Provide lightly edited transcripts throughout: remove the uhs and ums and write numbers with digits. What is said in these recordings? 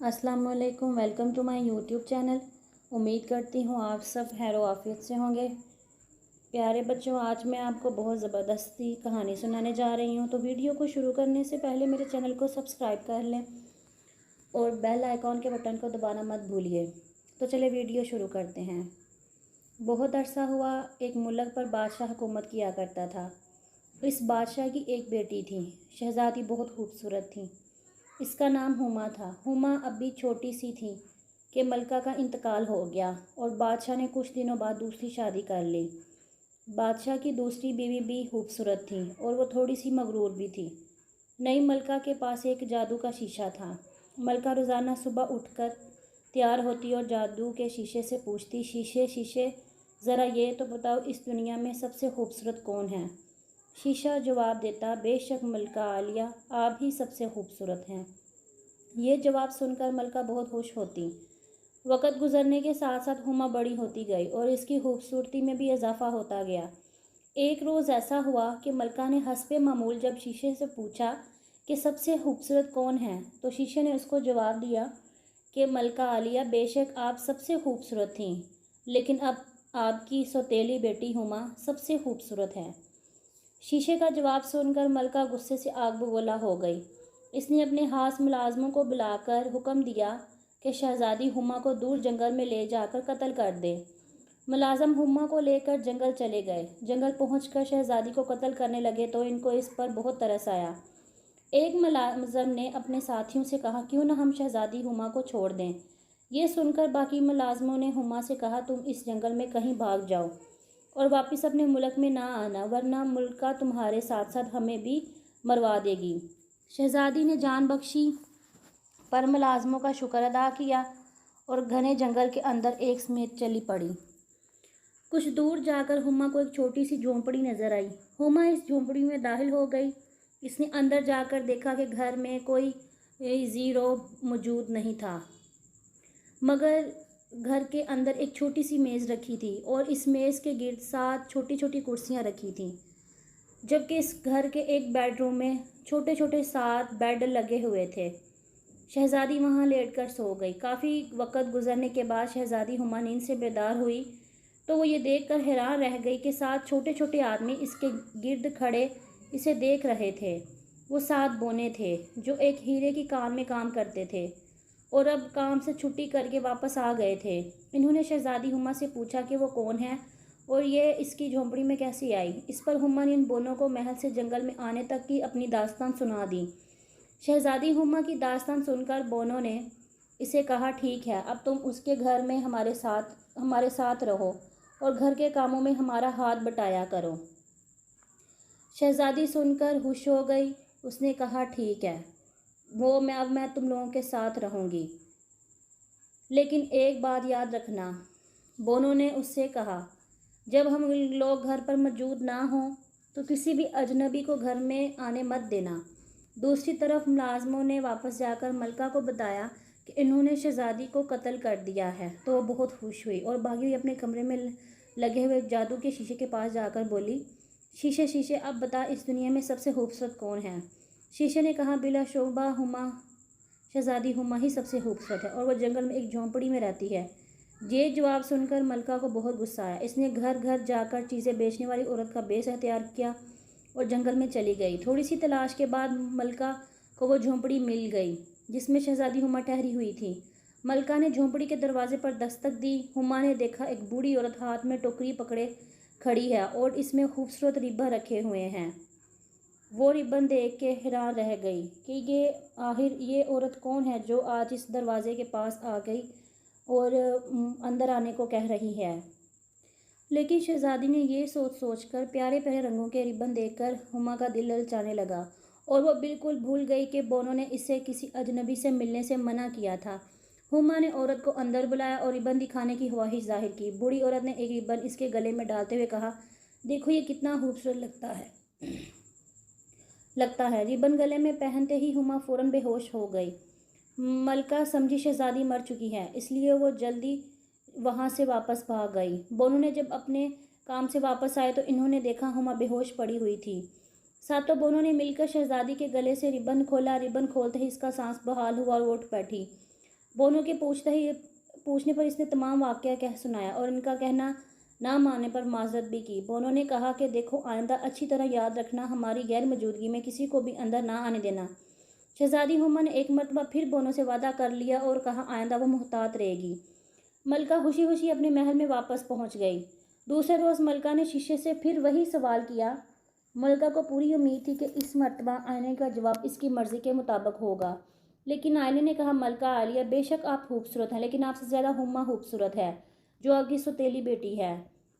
अस्सलाम वालेकुम। Welcome to my YouTube channel. उम्मीद करती हूँ आप सब खैर आफियत से होंगे। प्यारे बच्चों, आज मैं आपको बहुत ज़बरदस्ती कहानी सुनाने जा रही हूँ। तो वीडियो को शुरू करने से पहले मेरे चैनल को सब्सक्राइब कर लें और बेल आइकॉन के बटन को दबाना मत भूलिए। तो चलिए वीडियो शुरू करते हैं। बहुत अरसा हुआ एक मुल्क पर बादशाह हुकूमत किया करता था। इस बादशाह की एक बेटी थी। शहज़ादी बहुत खूबसूरत थी। इसका नाम हुमा था। हुमा अब भी छोटी सी थी कि मलका का इंतकाल हो गया और बादशाह ने कुछ दिनों बाद दूसरी शादी कर ली। बादशाह की दूसरी बीवी भी खूबसूरत थी और वो थोड़ी सी मगरूर भी थी। नई मलका के पास एक जादू का शीशा था। मलका रोज़ाना सुबह उठकर तैयार होती और जादू के शीशे से पूछती, शीशे शीशे ज़रा ये तो बताओ, इस दुनिया में सबसे खूबसूरत कौन है। शीशा जवाब देता, बेशक मलका आलिया, आप ही सबसे खूबसूरत हैं। ये जवाब सुनकर मलका बहुत खुश होती। वक़्त गुजरने के साथ साथ हुमा बड़ी होती गई और इसकी खूबसूरती में भी इजाफा होता गया। एक रोज़ ऐसा हुआ कि मलका ने हस्बे मामूल जब शीशे से पूछा कि सबसे खूबसूरत कौन है, तो शीशे ने उसको जवाब दिया कि मलका आलिया, बेशक आप सबसे खूबसूरत थीं, लेकिन अब आपकी सौतेली बेटी हुमा सबसे खूबसूरत है। शीशे का जवाब सुनकर मलका गुस्से से आग बबूला हो गई। इसने अपने खास मुलाजमों को बुलाकर हुक्म दिया कि शहजादी हुमा को दूर जंगल में ले जाकर कत्ल कर दे। मुलाजम हुमा को लेकर जंगल चले गए। जंगल पहुंचकर शहजादी को कत्ल करने लगे तो इनको इस पर बहुत तरस आया। एक मुलाजम ने अपने साथियों से कहा, क्यों ना हम शहजादी हुमा को छोड़ दें। ये सुनकर बाकी मुलाजमों ने हुमा से कहा, तुम इस जंगल में कहीं भाग जाओ और वापस अपने मुल्क में ना आना, वरना मुल्क का तुम्हारे साथ साथ हमें भी मरवा देगी। शहजादी ने जान बख्शी पर मुलाजमों का शुक्र अदा किया और घने जंगल के अंदर एक समेत चली पड़ी। कुछ दूर जाकर हुमा को एक छोटी सी झोंपड़ी नजर आई। हुमा इस झोंपड़ी में दाखिल हो गई। इसने अंदर जाकर देखा कि घर में कोई ज़ीरो मौजूद नहीं था, मगर घर के अंदर एक छोटी सी मेज़ रखी थी और इस मेज़ के गिर्द 7 छोटी छोटी कुर्सियां रखी थीं, जबकि इस घर के एक बेडरूम में छोटे छोटे 7 बेड लगे हुए थे। शहजादी वहां लेटकर सो गई। काफ़ी वक्त गुजरने के बाद शहजादी हुमा नींद से बेदार हुई तो वो ये देखकर हैरान रह गई कि 7 छोटे छोटे आदमी इसके गिर्द खड़े इसे देख रहे थे। वो 7 बोने थे जो एक हीरे की कान में काम करते थे और अब काम से छुट्टी करके वापस आ गए थे। इन्होंने शहजादी हुमा से पूछा कि वो कौन है और ये इसकी झोंपड़ी में कैसी आई। इस पर हुमा ने इन बोनों को महल से जंगल में आने तक की अपनी दास्तान सुना दी। शहजादी हुमा की दास्तान सुनकर बोनों ने इसे कहा, ठीक है, अब तुम उसके घर में हमारे साथ रहो और घर के कामों में हमारा हाथ बटाया करो। शहजादी सुनकर खुश हो गई। उसने कहा, ठीक है, अब मैं तुम लोगों के साथ रहूँगी, लेकिन एक बात याद रखना। बोनों ने उससे कहा, जब हम लोग घर पर मौजूद ना हों तो किसी भी अजनबी को घर में आने मत देना। दूसरी तरफ मुलाजमों ने वापस जाकर मलका को बताया कि इन्होंने शहजादी को कत्ल कर दिया है, तो वो बहुत खुश हुई और भागी हुई अपने कमरे में लगे हुए जादू के शीशे के पास जाकर बोली, शीशे शीशे अब बता, इस दुनिया में सबसे खूबसूरत कौन है। शीशे ने कहा, बिला शोभा हुमा, शहजादी हुमा ही सबसे खूबसूरत है और वह जंगल में एक झोंपड़ी में रहती है। ये जवाब सुनकर मलका को बहुत गुस्सा आया। इसने घर घर जाकर चीज़ें बेचने वाली औरत का बेस तैयार किया और जंगल में चली गई। थोड़ी सी तलाश के बाद मलका को वो झोंपड़ी मिल गई जिसमें शहजादी हुमा ठहरी हुई थी। मलका ने झोंपड़ी के दरवाजे पर दस्तक दी। हुमा ने देखा एक बूढ़ी औरत हाथ में टोकरी पकड़े खड़ी है और इसमें खूबसूरत रिब्बन रखे हुए हैं। वो रिबन देख के हैरान रह गई कि आखिर ये औरत कौन है जो आज इस दरवाजे के पास आ गई और अंदर आने को कह रही है। लेकिन शहजादी ने ये सोच कर प्यारे प्यारे रंगों के रिबन देखकर हुमा का दिल ललचाने लगा और वो बिल्कुल भूल गई कि बोनों ने इसे किसी अजनबी से मिलने से मना किया था। हुमा ने औरत को अंदर बुलाया और रिबन दिखाने की ख्वाहिश जाहिर की। बूढ़ी औरत ने एक रिबन इसके गले में डालते हुए कहा, देखो ये कितना खूबसूरत लगता है। रिबन गले में पहनते ही हुमा फौरन बेहोश हो गई। मलका समझी शहजादी मर चुकी है, इसलिए वो जल्दी वहाँ से वापस भाग गई। बोनों ने जब अपने काम से वापस आए तो इन्होंने देखा हुमा बेहोश पड़ी हुई थी। सातों बोनों ने मिलकर शहजादी के गले से रिबन खोला। रिबन खोलते ही इसका सांस बहाल हुआ और वो उठ बैठी। बोनो के पूछने पर इसने तमाम वाक़या कह सुनाया और इनका कहना ना मानने पर माजरत भी की। बोनो ने कहा कि देखो, आइंदा अच्छी तरह याद रखना, हमारी गैर मौजूदगी में किसी को भी अंदर ना आने देना। शहजादी हुमा ने एक मरतबा फिर बोनो से वादा कर लिया और कहा आइंदा वो मुहतात रहेगी। मलका खुशी खुशी अपने महल में वापस पहुंच गई। दूसरे रोज़ मलका ने शीशे से फिर वही सवाल किया। मलका को पूरी उम्मीद थी कि इस मरतबा आईने का जवाब इसकी मर्ज़ी के मुताबिक होगा, लेकिन आईने ने कहा, मलका आलिया, बेशक आप खूबसूरत हैं, लेकिन आपसे ज़्यादा हुमा खूबसूरत है, जो आपकी सौतेली बेटी है,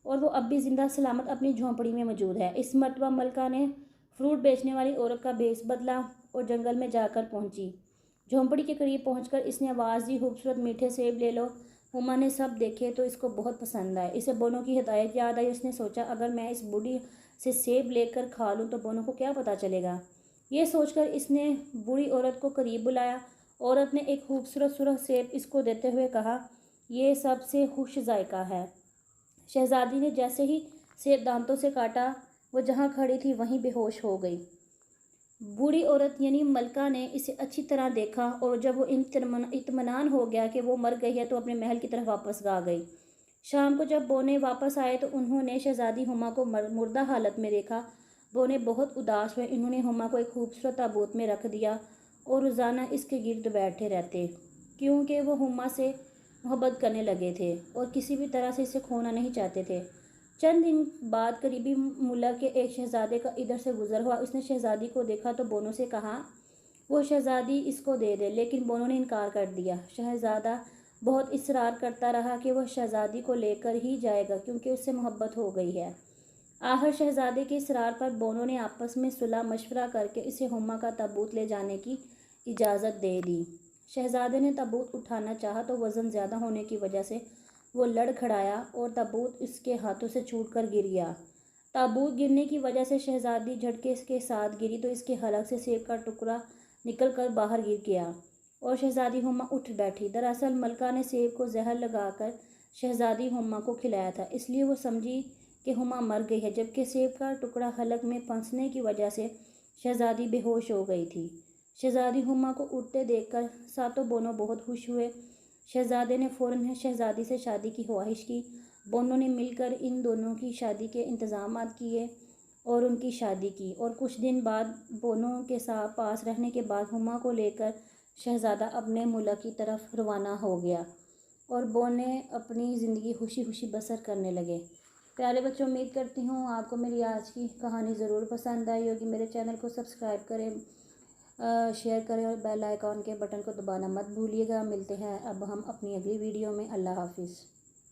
और वो अब भी ज़िंदा सलामत अपनी झोंपड़ी में मौजूद है। इस मरतबा मलका ने फ्रूट बेचने वाली औरत का भेष बदला और जंगल में जाकर पहुंची। झोंपड़ी के करीब पहुंचकर इसने आवाज़ दी, खूबसूरत मीठे सेब ले लो। हुमा ने सब देखे तो इसको बहुत पसंद आए। इसे बोनो की हिदायत याद आई। उसने सोचा, अगर मैं इस बूढ़ी से सेब लेकर खा लूँ तो बोनो को क्या पता चलेगा। ये सोचकर इसने बूढ़ी औरत को करीब बुलाया। औरत ने एक खूबसूरत सुरख सेब इसको देते हुए कहा, यह सबसे खुश जायका है। शहजादी ने जैसे ही सेब दांतों से काटा, वो जहाँ खड़ी थी वहीं बेहोश हो गई। बूढ़ी औरत यानी मलका ने इसे अच्छी तरह देखा और जब वो इत्मीनान हो गया कि वो मर गई है तो अपने महल की तरफ वापस आ गई। शाम को जब बोने वापस आए तो उन्होंने शहजादी हुमा को मुर्दा हालत में देखा। बोने बहुत उदास हुए। इन्होंने हुमा को एक खूबसूरत ताबूत में रख दिया और रोज़ाना इसके गिर्द बैठे रहते, क्योंकि वो हुमा से मोहब्बत करने लगे थे और किसी भी तरह से इसे खोना नहीं चाहते थे। चंद दिन बाद करीबी मुल्क के एक शहजादे का इधर से गुजर हुआ। उसने शहजादी को देखा तो बोनो से कहा वो शहजादी इसको दे दे, लेकिन बोनो ने इनकार कर दिया। शहजादा बहुत इसरार करता रहा कि वह शहजादी को लेकर ही जाएगा, क्योंकि उससे मोहब्बत हो गई है। आखिर शहजादे के इसरार पर बोनो ने आपस में सुलह मशवरा करके इसे हुमा का ताबूत ले जाने की इजाज़त दे दी। शहजादे ने ताबूत उठाना चाहा तो वज़न ज़्यादा होने की वजह से वो लड़खड़ाया और ताबूत इसके हाथों से छूटकर गिर गया। ताबूत गिरने की वजह से शहजादी झटके के साथ गिरी तो इसके हलक से सेब का टुकड़ा निकलकर बाहर गिर गया और शहजादी हुमा उठ बैठी। दरअसल मलका ने सेब को जहर लगाकर शहजादी हुमा को खिलाया था, इसलिए वो समझी कि हुमा मर गई है, जबकि सेब का टुकड़ा हलक में फंसने की वजह से शहजादी बेहोश हो गई थी। शहजादी हुमा को उठते देखकर सातों बोनो बहुत खुश हुए। शहजादे ने फ़ौरन शहजादी से शादी की ख्वाहिश की। बोनो ने मिलकर इन दोनों की शादी के इंतज़ाम किए और उनकी शादी की, और कुछ दिन बाद बोनो के साथ पास रहने के बाद हुमा को लेकर शहज़ादा अपने मुल्क की तरफ रवाना हो गया और बोने अपनी ज़िंदगी खुशी खुशी बसर करने लगे। प्यारे बच्चों, उम्मीद करती हूँ आपको मेरी आज की कहानी ज़रूर पसंद आई होगी। मेरे चैनल को सब्सक्राइब करें, शेयर करें और बेल आइकॉन के बटन को दबाना मत भूलिएगा। मिलते हैं अब हम अपनी अगली वीडियो में। अल्लाह हाफिज़।